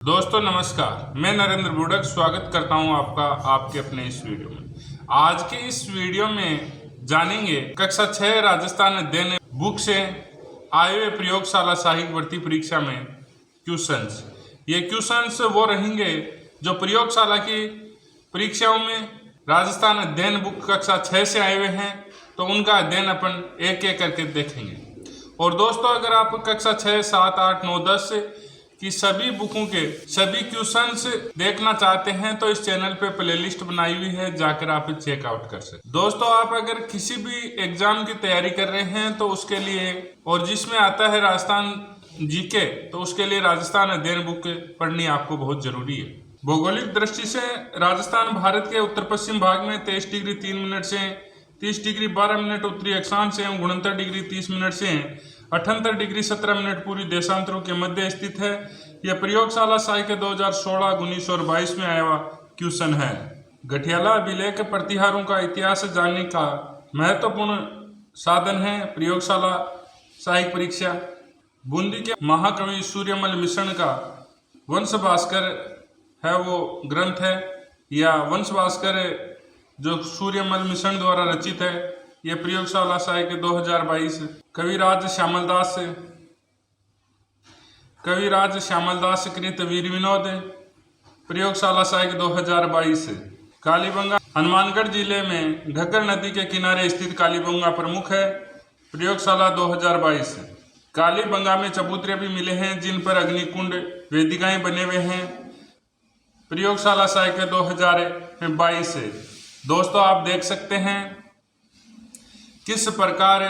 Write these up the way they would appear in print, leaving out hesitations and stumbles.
दोस्तों नमस्कार, मैं नरेंद्र बुड़क स्वागत करता हूं आपका आपके अपने इस वीडियो में। आज के इस वीडियो में जानेंगे कक्षा 6 राजस्थान अध्ययन बुक से आए हुए प्रयोगशाला सहायक भर्ती परीक्षा में क्वेश्चंस। ये क्वेश्चंस वो रहेंगे जो प्रयोगशाला की परीक्षाओं में राजस्थान अध्ययन बुक कक्षा 6 से आए हुए हैं, तो उनका अध्ययन अपन एक एक करके देखेंगे। और दोस्तों, अगर आप कक्षा 6, 7, 8, 9, 10 कि सभी बुकों के सभी क्वेश्चंस देखना चाहते हैं तो इस चैनल पे प्लेलिस्ट बनाई हुई है, जाकर आप चेकआउट कर सकते। दोस्तों, आप अगर किसी भी एग्जाम की तैयारी कर रहे हैं तो उसके लिए, और जिसमें आता है राजस्थान जीके, तो उसके लिए राजस्थान अध्ययन बुक पढ़नी आपको बहुत जरूरी है। भौगोलिक दृष्टि से राजस्थान भारत के उत्तर पश्चिम भाग में 23 डिग्री 3 मिनट से 30 डिग्री 12 मिनट उत्तरी अक्षांश से 69 डिग्री 30 मिनट से 78 डिग्री 17 मिनट पूरी देशांतरों के मध्य स्थित है। यह प्रयोगशाला सहायक 2016, 19 और 22 में आया हुआ क्वेश्चन है। गठियाला अभिलेख प्रतिहारों का इतिहास जानने का महत्वपूर्ण साधन है प्रयोगशाला सहायक परीक्षा। बूंदी के महाकवि सूर्यमल मिश्रण का वंश भास्कर है वो ग्रंथ है, या वंश भास्कर जो सूर्यमल मिश्रण द्वारा रचित है। यह प्रयोगशाला सहायक 2022। कविराज श्यामलदास कृत वीर विनोद प्रयोगशाला सहायक 2022। कालीबंगा हनुमानगढ़ जिले में घग्गर नदी के किनारे स्थित कालीबंगा प्रमुख है प्रयोगशाला 2022। कालीबंगा में चबूतरे भी मिले हैं जिन पर अग्निकुंड वेदिकाएं बने हुए हैं प्रयोगशाला सहायक 2022। दोस्तों, आप देख सकते हैं किस प्रकार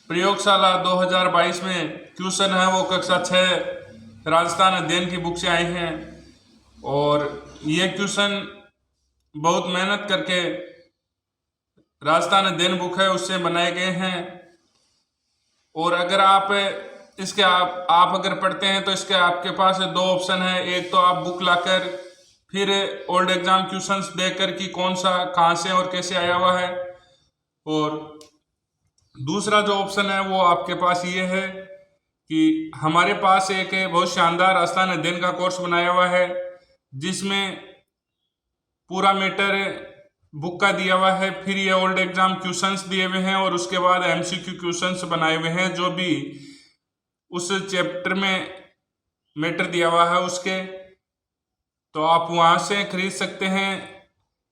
प्रयोगशाला 2022 में क्वेश्चन है वो कक्षा 6 राजस्थान अध्ययन की बुक से आए हैं। और ये क्वेश्चन बहुत मेहनत करके राजस्थान अध्ययन बुक है उससे बनाए गए हैं। और अगर आप इसके आप अगर पढ़ते हैं तो इसके आपके पास 2 ऑप्शन है। एक तो आप बुक लाकर फिर ओल्ड एग्जाम क्वेश्चंस देखकर कि कौन सा कहाँ से और कैसे आया हुआ है, और दूसरा जो ऑप्शन है वो आपके पास ये है कि हमारे पास एक बहुत शानदार राजस्थान अध्ययन का कोर्स बनाया हुआ है जिसमें पूरा मैटर बुक का दिया हुआ है, फिर ये ओल्ड एग्जाम क्वेश्चंस दिए हुए हैं और उसके बाद एमसीक्यू क्वेश्चंस बनाए हुए हैं जो भी उस चैप्टर में मैटर दिया हुआ है उसके। तो आप वहाँ से खरीद सकते हैं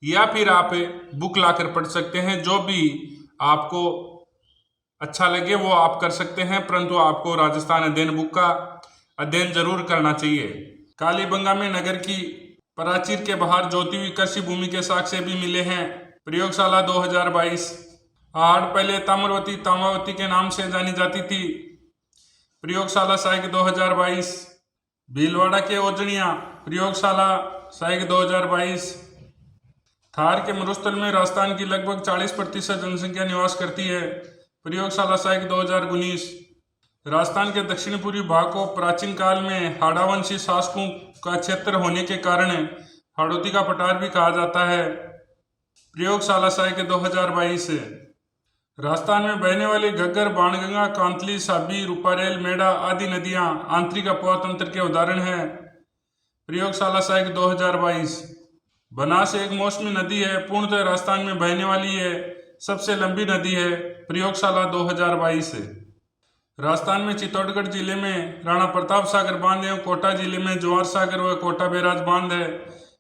या फिर आप बुक लाकर पढ़ सकते हैं। जो भी आपको अच्छा लगे वो आप कर सकते हैं, परंतु आपको राजस्थान अध्ययन बुक का अध्ययन जरूर करना चाहिए। कालीबंगा में नगर की प्राचीर के बाहर जोती हुई कृषि भूमि के साक्ष्य भी मिले हैं प्रयोगशाला 2022। आहड़ पहले ताम्रवती तामावती के नाम से जानी जाती थी प्रयोगशाला सहायक 2022। भीलवाड़ा के ओजनिया प्रयोगशाला सहायक 2022। थार के मरुस्थल में राजस्थान की लगभग 40% जनसंख्या निवास करती है प्रयोगशाला सहायक 2019। राजस्थान के दक्षिण पूर्वी भाग को प्राचीन काल में हाड़ावंशी शासकों का क्षेत्र होने के कारण हाड़ौती का पठार भी कहा जाता है प्रयोगशाला सहायक 2022। राजस्थान में बहने वाली घग्गर, बाणगंगा, कांतली, साबी, रूपारेल, मेड़ा आदि नदियां आंतरिक अपवाह तंत्र के उदाहरण हैं प्रयोगशाला सहायक 2022। बनास एक मौसमी नदी है, पूर्णतः राजस्थान में बहने वाली है सबसे लंबी नदी है प्रयोगशाला 2022। राजस्थान में चित्तौड़गढ़ जिले में राणा प्रताप सागर बांध एवं कोटा जिले में जवाहर सागर व कोटा बैराज बांध है।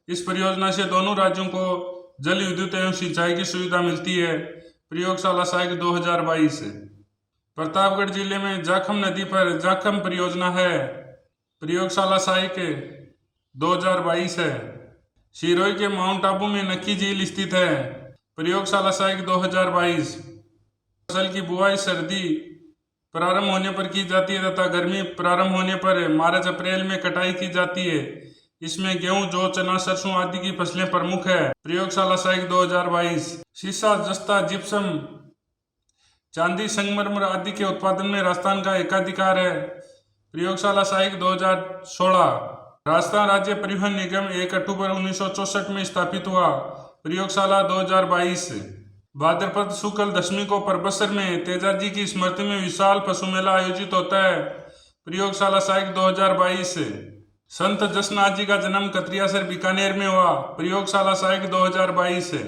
इस परियोजना से दोनों राज्यों को जल विद्युत एवं सिंचाई की सुविधा मिलती है प्रयोगशाला सहायक 2022। प्रतापगढ़ जिले में जाखम नदी पर जाखम परियोजना है प्रयोगशाला सहायक 2022 है। सिरोही के माउंट आबू में नक्की झील स्थित है प्रयोगशाला सहायक 2022। फसल की बुआई सर्दी प्रारंभ होने पर की जाती है तथा गर्मी प्रारंभ होने पर मार्च अप्रैल में कटाई की जाती है। इसमें गेहूं, जौ, चना, सरसों आदि की फसलें प्रमुख है प्रयोगशाला सहायक 2022। शीशा, जस्ता, जिप्सम, चांदी, संगमरमर आदि के उत्पादन में राजस्थान का एकाधिकार है प्रयोगशाला सहायक 2016। राजस्थान राज्य परिवहन निगम 1 अक्टूबर 1964 में स्थापित हुआ प्रयोगशाला 2022। भाद्रपद शुक्ल दशमी को परबसर में तेजाजी की स्मृति में विशाल पशु मेला आयोजित होता है प्रयोगशाला सहायक 2022। संत जसनाथ जी का जन्म कतरियासर बीकानेर में हुआ। प्रयोगशाला सहायक 2022 है।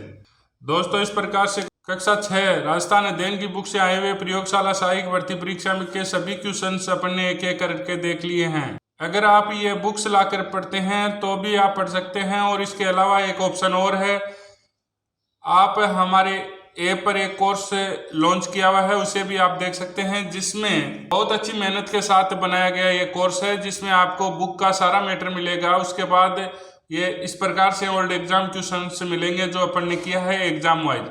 दोस्तों, इस प्रकार से कक्षा 6 राजस्थान अध्ययन की बुक से आए हुए प्रयोगशाला सहायक भर्ती परीक्षा में के सभी क्वेश्चंस अपन ने एक एक करके देख लिए हैं। अगर आप ये बुक्स लाकर पढ़ते हैं तो भी आप पढ़ सकते हैं। और इसके अलावा एक ऑप्शन और है, आप हमारे ऐप पर एक कोर्स लॉन्च किया हुआ है, उसे भी आप देख सकते हैं, जिसमें बहुत अच्छी मेहनत के साथ बनाया गया ये कोर्स है, जिसमें आपको बुक का सारा मैटर मिलेगा। उसके बाद ये इस प्रकार से ओल्ड एग्जाम क्वेश्चंस मिलेंगे जो अपन ने किया है एग्जाम वाइज।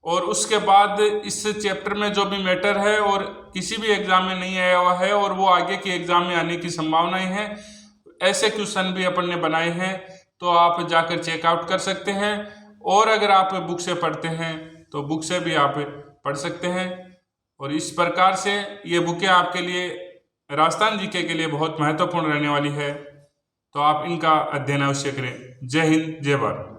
और उसके बाद इस चैप्टर में जो भी मैटर है और किसी भी एग्जाम में नहीं आया हुआ है और वो आगे के एग्जाम में आने की संभावनाएं हैं, ऐसे क्वेश्चन भी अपन ने बनाए हैं, तो आप जाकर चेकआउट कर सकते हैं। और अगर आप बुक से पढ़ते हैं तो बुक से भी आप पढ़ सकते हैं। और इस प्रकार से ये बुकें आपके लिए राजस्थान जीके के लिए बहुत महत्वपूर्ण रहने वाली है, तो आप इनका अध्ययन अवश्य करें। जय हिंद, जय भारत।